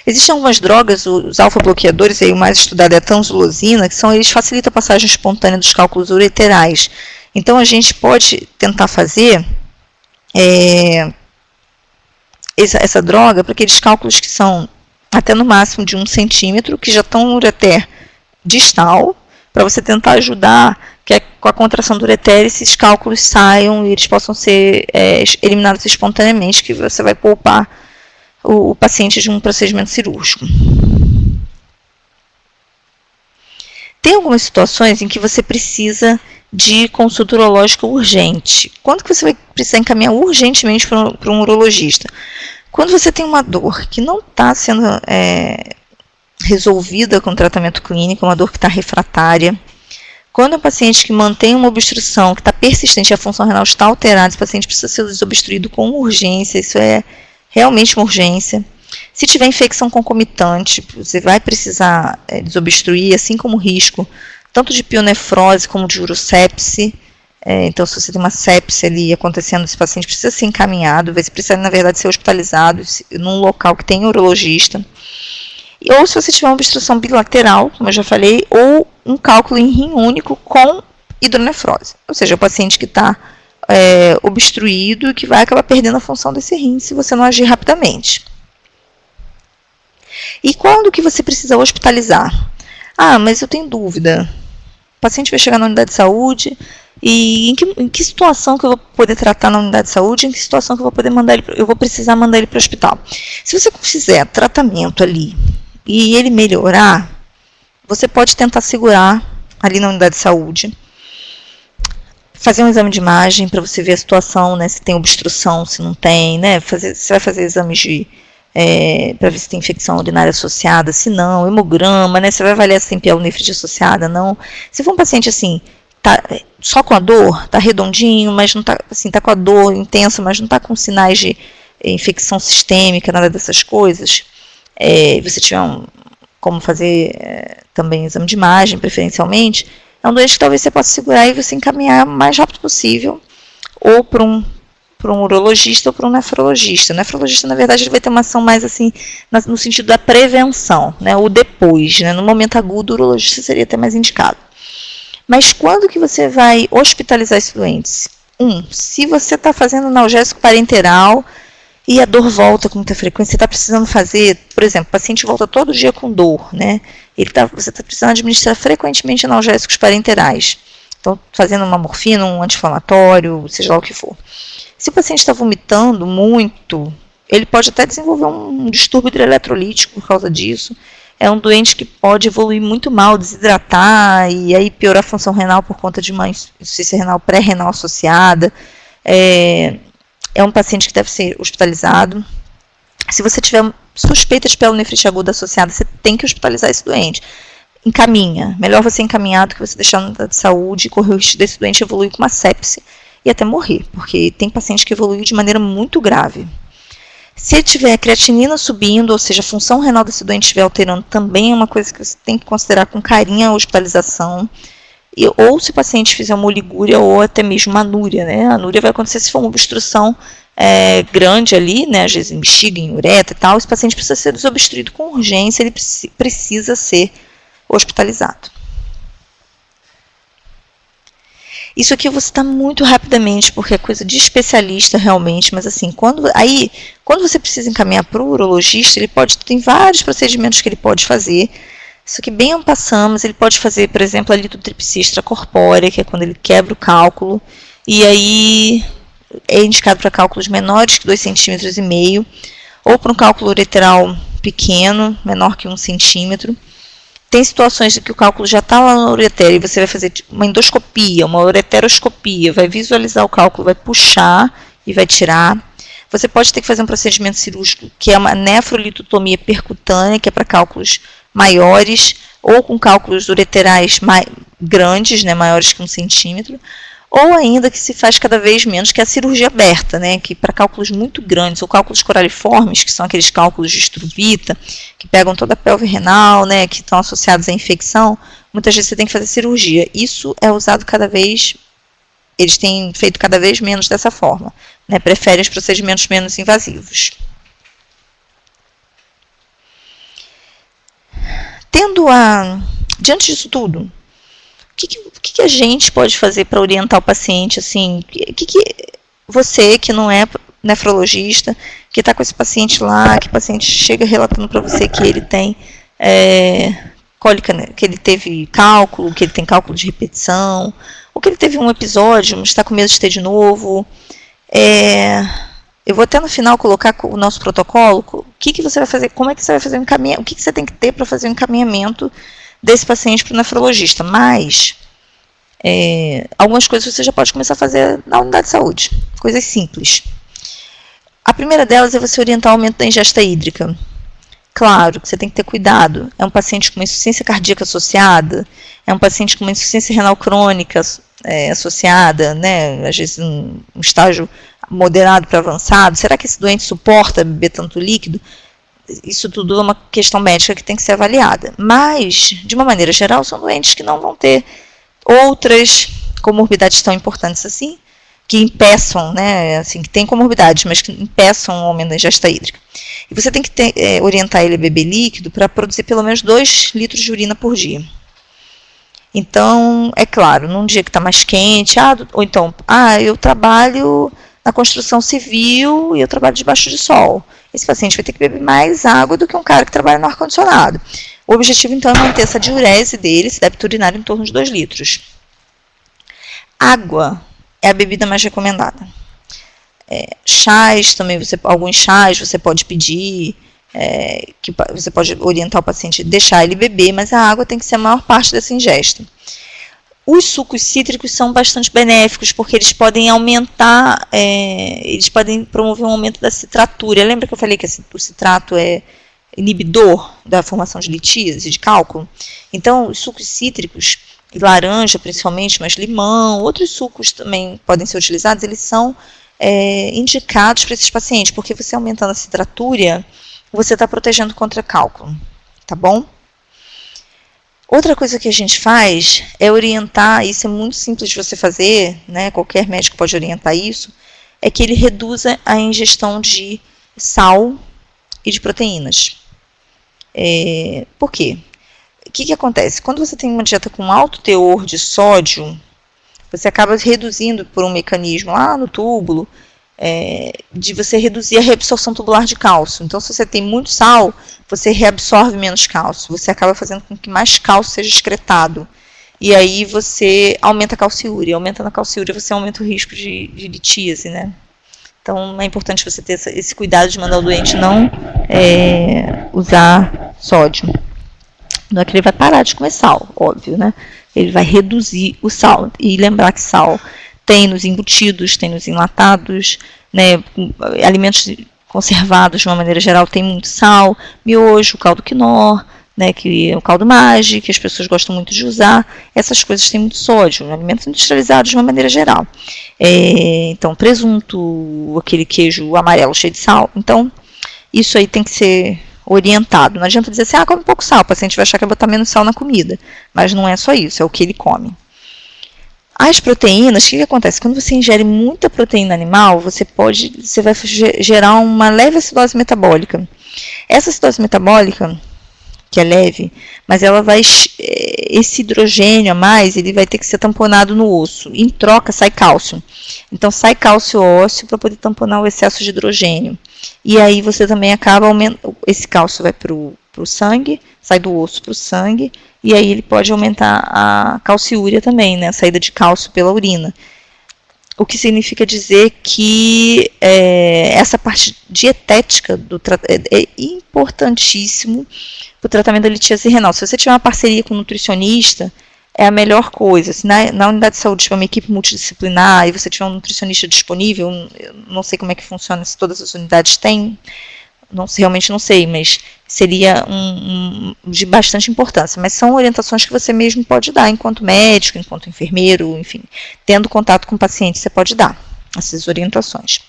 [SPEAKER 1] Existem algumas drogas, os alfa-bloqueadores, aí o mais estudado é a tanzolosina, que eles facilitam a passagem espontânea dos cálculos ureterais. Então, a gente pode tentar fazer essa droga para aqueles cálculos que são até no máximo de 1 centímetro, que já estão no ureter distal, para você tentar ajudar que com a contração do ureter esses cálculos saiam e eles possam ser eliminados espontaneamente, que você vai poupar o paciente de um procedimento cirúrgico. Tem algumas situações em que você precisa de consulta urológica urgente. Quando que você vai precisar encaminhar urgentemente para um urologista? Quando você tem uma dor que não está sendo resolvida com tratamento clínico, uma dor que está refratária. Quando é um paciente que mantém uma obstrução, que está persistente, a função renal está alterada, esse paciente precisa ser desobstruído com urgência, isso é realmente uma urgência. Se tiver infecção concomitante, você vai precisar desobstruir, assim como o risco, tanto de pionefrose como de urosepse. Então, se você tem uma sepse ali acontecendo, esse paciente precisa ser encaminhado, se precisa, na verdade, ser hospitalizado num local que tem urologista. Ou se você tiver uma obstrução bilateral, como eu já falei, ou um cálculo em rim único com hidronefrose. Ou seja, o paciente que está obstruído e que vai acabar perdendo a função desse rim se você não agir rapidamente. E quando que você precisa hospitalizar? Ah, mas eu tenho dúvida. O paciente vai chegar na unidade de saúde e em que situação que eu vou poder tratar na unidade de saúde, em que situação que eu vou precisar mandar ele para o hospital. Se você fizer tratamento ali e ele melhorar, você pode tentar segurar ali na unidade de saúde, fazer um exame de imagem para você ver a situação, né, se tem obstrução, se não tem, né, você vai fazer exames para ver se tem infecção urinária associada, se não, hemograma, né, você vai avaliar se tem pielonefrite associada, não. Se for um paciente assim, tá só com a dor, tá redondinho, mas não tá, assim, tá com a dor intensa, mas não tá com sinais de infecção sistêmica, nada dessas coisas, você tiver como fazer também exame de imagem, preferencialmente, é um doente que talvez você possa segurar e você encaminhar o mais rápido possível, ou para um urologista ou para um nefrologista. O nefrologista, na verdade, ele vai ter uma ação mais assim, no sentido da prevenção, né, o depois, né, no momento agudo, o urologista seria até mais indicado. Mas quando que você vai hospitalizar esses doentes? Se você está fazendo analgésico parenteral e a dor volta com muita frequência, você está precisando fazer, por exemplo, o paciente volta todo dia com dor, né? Você está precisando administrar frequentemente analgésicos parenterais. Então, fazendo uma morfina, um anti-inflamatório, seja lá o que for. Se o paciente está vomitando muito, ele pode até desenvolver um distúrbio hidroeletrolítico por causa disso. É um doente que pode evoluir muito mal, desidratar e aí piorar a função renal por conta de uma insuficiência renal pré-renal associada. É um paciente que deve ser hospitalizado. Se você tiver suspeita de pielonefrite aguda associada, você tem que hospitalizar esse doente. Encaminha. Melhor você encaminhar do que você deixar na unidade de saúde e correr o risco desse doente evoluir com uma sepse e até morrer, porque tem paciente que evoluiu de maneira muito grave. Se tiver creatinina subindo, ou seja, a função renal desse doente estiver alterando, também é uma coisa que você tem que considerar com carinho a hospitalização. Ou se o paciente fizer uma oligúria ou até mesmo uma anúria, né? A anúria vai acontecer se for uma obstrução grande ali, né? Às vezes em bexiga, em uretra e tal. Esse paciente precisa ser desobstruído com urgência, ele precisa ser hospitalizado. Isso aqui eu vou citar muito rapidamente, porque é coisa de especialista realmente, mas assim, quando você precisa encaminhar para o urologista, tem vários procedimentos que ele pode fazer. Isso aqui bem passamos, mas ele pode fazer, por exemplo, a litotripsia extracorpórea, que é quando ele quebra o cálculo, e aí é indicado para cálculos menores que 2,5 cm, ou para um cálculo ureteral pequeno, menor que 1 cm. Tem situações em que o cálculo já está lá no ureter e você vai fazer uma endoscopia, uma ureteroscopia, vai visualizar o cálculo, vai puxar e vai tirar. Você pode ter que fazer um procedimento cirúrgico que é uma nefrolitotomia percutânea, que é para cálculos maiores, ou com cálculos ureterais grandes, né, maiores que 1 centímetro, ou ainda que se faz cada vez menos, que é a cirurgia aberta, né, que para cálculos muito grandes, ou cálculos coraliformes, que são aqueles cálculos de estruvita, que pegam toda a pelve renal, né, que estão associados à infecção, muitas vezes você tem que fazer cirurgia. Isso é usado cada vez, eles têm feito cada vez menos dessa forma, né, preferem os procedimentos menos invasivos. Diante disso tudo, o que a gente pode fazer para orientar o paciente? Assim, você que não é nefrologista, que está com esse paciente lá, que o paciente chega relatando para você que ele tem cólica, né, que ele teve cálculo, que ele tem cálculo de repetição, ou que ele teve um episódio, mas está com medo de ter de novo. Eu vou até no final colocar o nosso protocolo, o que você vai fazer, como é que você vai fazer o encaminhamento, o que você tem que ter para fazer o encaminhamento desse paciente para o nefrologista. Mas algumas coisas você já pode começar a fazer na unidade de saúde, coisas simples. A primeira delas é você orientar o aumento da ingesta hídrica. Claro que você tem que ter cuidado, é um paciente com uma insuficiência cardíaca associada, é um paciente com uma insuficiência renal crônica associada, né, às vezes um estágio moderado para avançado. Será que esse doente suporta beber tanto líquido? Isso tudo é uma questão médica que tem que ser avaliada. Mas, de uma maneira geral, são doentes que não vão ter outras comorbidades tão importantes assim, que impeçam, né, assim, que tem comorbidades, mas que impeçam o aumento da ingesta hídrica. E você tem que orientar ele a beber líquido para produzir pelo menos 2 litros de urina por dia. Então, é claro, num dia que está mais quente, ou então, eu trabalho na construção civil e eu trabalho debaixo de sol. Esse paciente vai ter que beber mais água do que um cara que trabalha no ar-condicionado. O objetivo, então, é manter essa diurese dele, esse débito urinário, em torno de 2 litros. Água é a bebida mais recomendada. Chás também, alguns chás você pode pedir, que você pode orientar o paciente a deixar ele beber, mas a água tem que ser a maior parte dessa ingesta. Os sucos cítricos são bastante benéficos, porque eles podem aumentar, eles podem promover um aumento da citratura. Lembra que eu falei que o citrato é inibidor da formação de litíase e de cálculo? Então, os sucos cítricos, laranja principalmente, mas limão, outros sucos também podem ser utilizados, eles são indicados para esses pacientes, porque você aumentando a citratura, você está protegendo contra cálculo, tá bom? Outra coisa que a gente faz é orientar, isso é muito simples de você fazer, né, qualquer médico pode orientar isso, é que ele reduza a ingestão de sal e de proteínas. Por quê? O que acontece? Quando você tem uma dieta com alto teor de sódio, você acaba reduzindo por um mecanismo lá no túbulo, de você reduzir a reabsorção tubular de cálcio. Então, se você tem muito sal, você reabsorve menos cálcio. Você acaba fazendo com que mais cálcio seja excretado. E aí você aumenta a calciúria. Aumentando a calciúria, você aumenta o risco de litíase, né? Então, é importante você ter esse cuidado de mandar o doente não usar sódio. Não é que ele vai parar de comer sal, óbvio, né? Ele vai reduzir o sal. E lembrar que sal tem nos embutidos, tem nos enlatados, né? Alimentos conservados, de uma maneira geral, tem muito sal. Miojo, caldo quinó, né? Que é o caldo Maggi, que as pessoas gostam muito de usar. Essas coisas têm muito sódio. Alimentos industrializados, de uma maneira geral. Então, presunto, aquele queijo amarelo cheio de sal. Então, isso aí tem que ser orientado. Não adianta dizer assim, come pouco sal, o paciente vai achar que vai botar menos sal na comida. Mas não é só isso, é o que ele come. As proteínas, o que acontece? Quando você ingere muita proteína animal, você vai gerar uma leve acidose metabólica. Essa acidose metabólica, que é leve, mas ela vai, esse hidrogênio a mais, ele vai ter que ser tamponado no osso. Em troca, sai cálcio. Então, sai cálcio ósseo para poder tamponar o excesso de hidrogênio. E aí você também acaba aumentando, esse cálcio vai para o sangue, sai do osso para o sangue, e aí ele pode aumentar a calciúria também, né, a saída de cálcio pela urina. O que significa dizer que essa parte dietética é importantíssimo para o tratamento da litíase renal. Se você tiver uma parceria com um nutricionista, é a melhor coisa. Se na unidade de saúde tiver uma equipe multidisciplinar e você tiver um nutricionista disponível, eu não sei como é que funciona, se todas as unidades têm, realmente não sei, mas seria de bastante importância. Mas são orientações que você mesmo pode dar, enquanto médico, enquanto enfermeiro, enfim, tendo contato com o paciente, você pode dar essas orientações.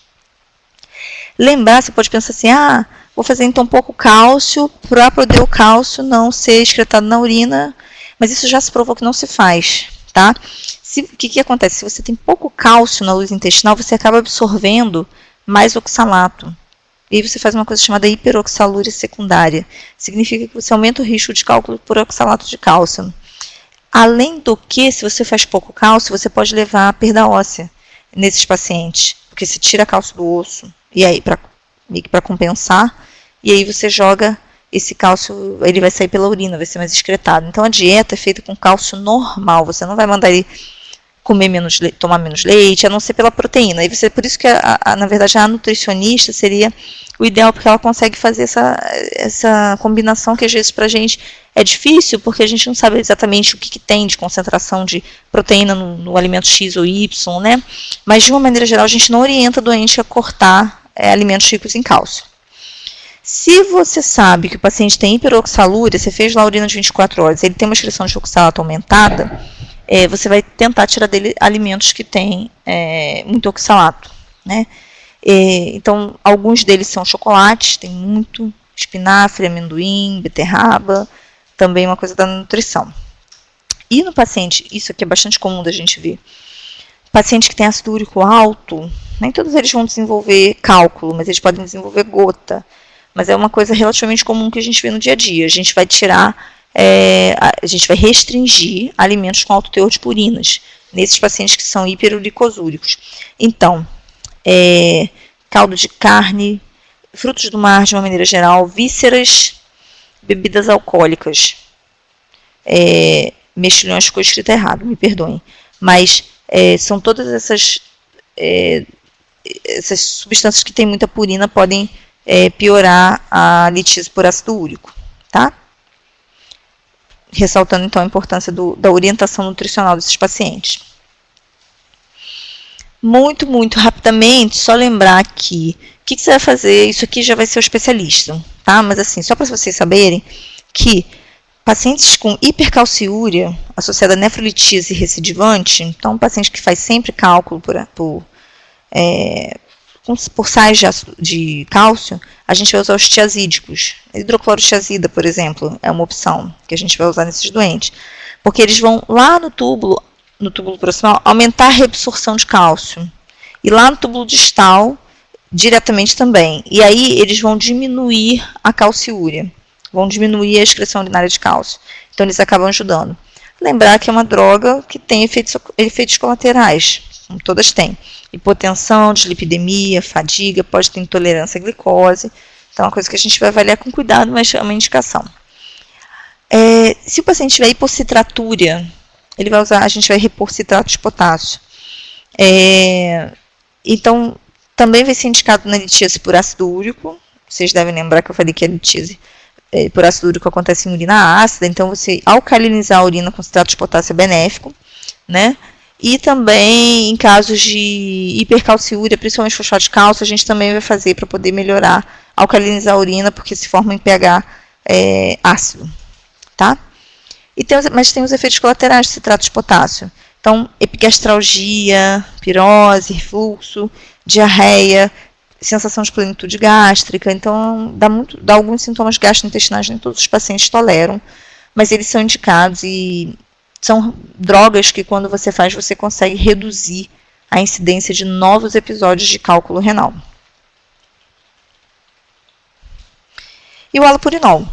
[SPEAKER 1] Lembrar, você pode pensar assim, vou fazer então pouco cálcio, para poder o cálcio não ser excretado na urina, mas isso já se provou que não se faz, tá? O que acontece? Se você tem pouco cálcio na luz intestinal, você acaba absorvendo mais oxalato. E aí você faz uma coisa chamada hiperoxalúria secundária. Significa que você aumenta o risco de cálculo por oxalato de cálcio. Além do que, se você faz pouco cálcio, você pode levar a perda óssea nesses pacientes. Porque você tira cálcio do osso, e aí para compensar, e aí você joga esse cálcio, ele vai sair pela urina, vai ser mais excretado. Então a dieta é feita com cálcio normal, você não vai mandar ele comer menos leite, tomar menos leite, a não ser pela proteína. E por isso que, na verdade, a nutricionista seria o ideal, porque ela consegue fazer essa combinação que às vezes para a gente é difícil, porque a gente não sabe exatamente o que tem de concentração de proteína no alimento X ou Y, né? Mas, de uma maneira geral, a gente não orienta o doente a cortar alimentos ricos em cálcio. Se você sabe que o paciente tem hiperoxalúria, você fez lá a urina de 24 horas, ele tem uma excreção de oxalato aumentada, você vai tentar tirar dele alimentos que têm muito oxalato, né? Então, alguns deles são chocolates, tem muito, espinafre, amendoim, beterraba, também uma coisa da nutrição. E no paciente, isso aqui é bastante comum da gente ver, paciente que tem ácido úrico alto, nem todos eles vão desenvolver cálculo, mas eles podem desenvolver gota, mas é uma coisa relativamente comum que a gente vê no dia a dia. A gente vai a gente vai restringir alimentos com alto teor de purinas, nesses pacientes que são hiperuricosúricos. Então, caldo de carne, frutos do mar de uma maneira geral, vísceras, bebidas alcoólicas. Mexilhões ficou escrito errado, me perdoem. Mas são todas essas substâncias que têm muita purina podem piorar a litíase por ácido úrico, tá? Ressaltando então a importância da orientação nutricional desses pacientes. Muito, muito rapidamente, só lembrar que o que você vai fazer, isso aqui já vai ser o especialista, tá? Mas assim, só para vocês saberem que pacientes com hipercalciúria associada a nefrolitíase recidivante, então um paciente que faz sempre cálculo por sais de cálcio, a gente vai usar os tiazídicos. Hidroclorotiazida, por exemplo, é uma opção que a gente vai usar nesses doentes, porque eles vão lá no túbulo proximal, aumentar a reabsorção de cálcio. E lá no túbulo distal, diretamente também. E aí eles vão diminuir a calciúria, vão diminuir a excreção urinária de cálcio. Então eles acabam ajudando. Lembrar que é uma droga que tem efeitos colaterais, como todas têm. Hipotensão, dislipidemia, fadiga, pode ter intolerância à glicose. Então é uma coisa que a gente vai avaliar com cuidado, mas é uma indicação. Se o paciente tiver hipocitraturia, a gente vai repor citrato de potássio. Então, também vai ser indicado na litíase por ácido úrico. Vocês devem lembrar que eu falei que a litíase por ácido úrico acontece em urina ácida, então você alcalinizar a urina com citrato de potássio é benéfico, né? E também em casos de hipercalciúria, principalmente fosfato de cálcio, a gente também vai fazer para poder melhorar, alcalinizar a urina, porque se forma em pH ácido, tá? Mas tem os efeitos colaterais de citrato de potássio. Então, epigastralgia, pirose, refluxo, diarreia, sensação de plenitude gástrica. Então, dá alguns sintomas gastrointestinais, nem todos os pacientes toleram, mas eles são indicados e são drogas que, quando você faz, você consegue reduzir a incidência de novos episódios de cálculo renal. E o halopurinol?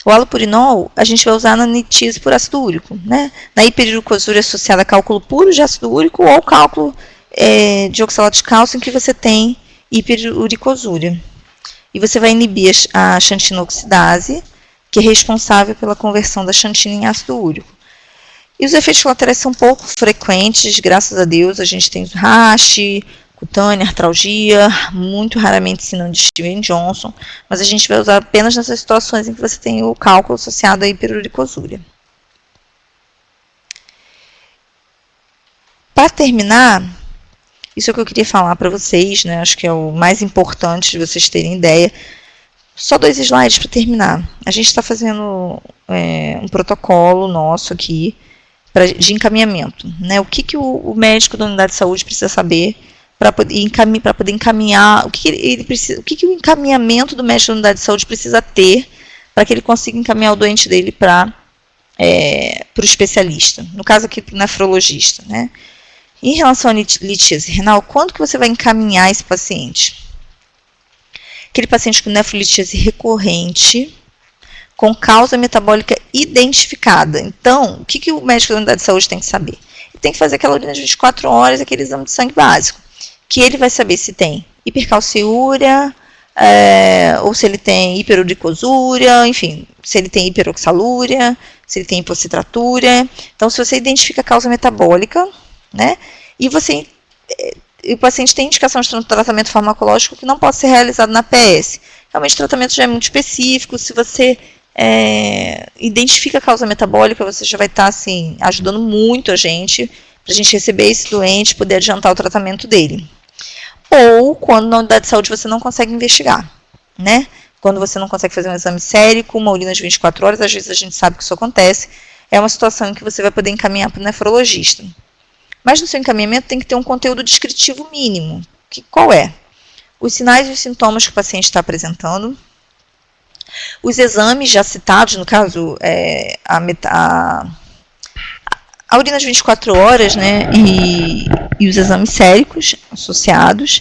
[SPEAKER 1] O halopurinol a gente vai usar na litíase por ácido úrico, né? Na hiperuricosúria associada a cálculo puro de ácido úrico ou cálculo de oxalato de cálcio em que você tem hiperuricosúria. E você vai inibir a xantinoxidase, que é responsável pela conversão da xantina em ácido úrico. E os efeitos colaterais são pouco frequentes, graças a Deus. A gente tem rash, cutânea, artralgia, muito raramente síndrome de Stevens-Johnson, mas a gente vai usar apenas nessas situações em que você tem o cálculo associado à hiperuricosúria. para terminar, isso é o que eu queria falar para vocês, né? Acho que é o mais importante de vocês terem ideia. Só 2 slides para terminar. A gente está fazendo um protocolo nosso aqui de encaminhamento, né? O que o médico da unidade de saúde precisa saber para poder encaminhar, o que o encaminhamento do médico da unidade de saúde precisa ter para que ele consiga encaminhar o doente dele para o especialista, no caso aqui para o nefrologista, né? Em relação à litíase renal, quando que você vai encaminhar esse paciente? Aquele paciente com nefrolitíase recorrente, com causa metabólica identificada. Então, o que o médico da unidade de saúde tem que saber? Ele tem que fazer aquela urina de 24 horas, aquele exame de sangue básico, que ele vai saber se tem hipercalciúria, ou se ele tem hiperuricosúria, enfim, se ele tem hiperoxalúria, se ele tem hipocitratura. Então, se você identifica a causa metabólica, né, e o paciente tem indicação de tratamento farmacológico que não pode ser realizado na PS. Realmente o tratamento já é muito específico. Se você identifica a causa metabólica, você já vai estar assim, ajudando muito a gente, para a gente receber esse doente, poder adiantar o tratamento dele. Ou quando na unidade de saúde você não consegue investigar, né? Quando você não consegue fazer um exame sérico, uma urina de 24 horas, às vezes a gente sabe que isso acontece, é uma situação em que você vai poder encaminhar para o nefrologista. Mas no seu encaminhamento tem que ter um conteúdo descritivo mínimo. Qual é? Os sinais e os sintomas que o paciente está apresentando, os exames já citados, no caso, a urina de 24 horas, né, e os exames séricos associados.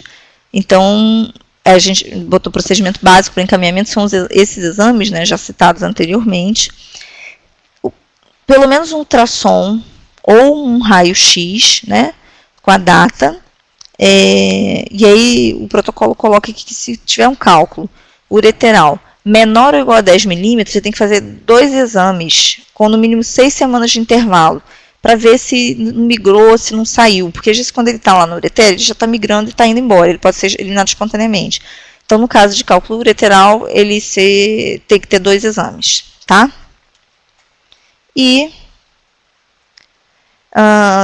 [SPEAKER 1] Então, a gente botou o procedimento básico para encaminhamento, são esses exames, né, já citados anteriormente. Pelo menos um ultrassom ou um raio-x, né, com a data. E aí o protocolo coloca que se tiver um cálculo ureteral menor ou igual a 10 milímetros, você tem que fazer 2 exames com no mínimo 6 semanas de intervalo, para ver se migrou, se não saiu. Porque às vezes quando ele está lá no ureter, ele já está migrando e está indo embora, ele pode ser eliminado espontaneamente. Então, no caso de cálculo ureteral, ele tem que ter 2 exames, tá? E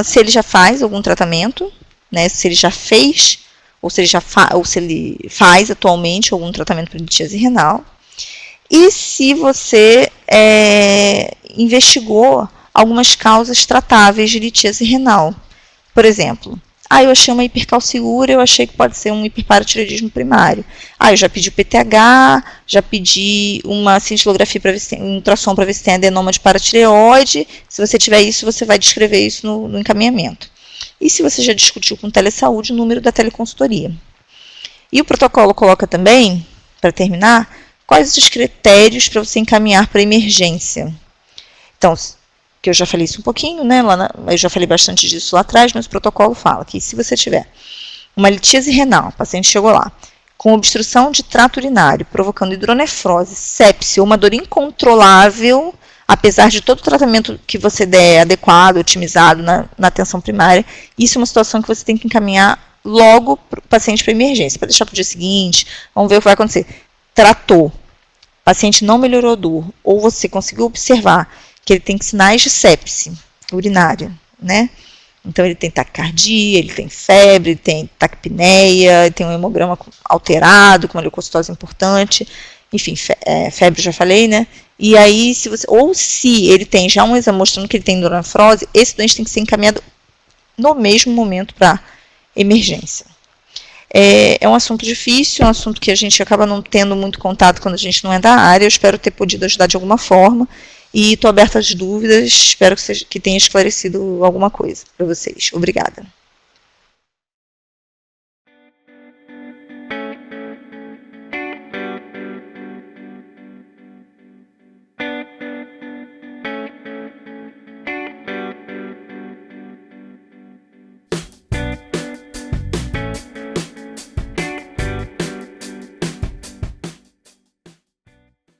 [SPEAKER 1] se ele já faz algum tratamento, né, se ele já fez, ou se ele faz atualmente algum tratamento para litíase renal, e se você investigou algumas causas tratáveis de litíase renal. Por exemplo, eu achei uma hipercalciúria, eu achei que pode ser um hiperparatiroidismo primário. Eu já pedi o PTH, já pedi uma cintilografia para ver se tem um ultrassom para ver se tem adenoma de paratireoide. Se você tiver isso, você vai descrever isso no encaminhamento. E se você já discutiu com o telesaúde, o número da teleconsultoria. E o protocolo coloca também, para terminar, quais os critérios para você encaminhar para emergência. Então, que eu já falei isso um pouquinho, né? Eu já falei bastante disso lá atrás, mas o protocolo fala que se você tiver uma litíase renal, o paciente chegou lá, com obstrução de trato urinário, provocando hidronefrose, sepse ou uma dor incontrolável, apesar de todo o tratamento que você der adequado, otimizado na atenção primária, isso é uma situação que você tem que encaminhar logo para o paciente para emergência, para deixar para o dia seguinte, vamos ver o que vai acontecer. Tratou, o paciente não melhorou a dor, ou você conseguiu observar que ele tem sinais de sepse urinária, né? Então, ele tem taquicardia, ele tem febre, ele tem taquipneia, ele tem um hemograma alterado, com uma leucocitose importante, enfim, febre eu já falei, né? E aí, se ele tem já um exame mostrando que ele tem hidronefrose, esse doente tem que ser encaminhado no mesmo momento para emergência. É um assunto difícil, é um assunto que a gente acaba não tendo muito contato quando a gente não é da área. Eu espero ter podido ajudar de alguma forma. E estou aberta às dúvidas, espero que tenha esclarecido alguma coisa para vocês. Obrigada.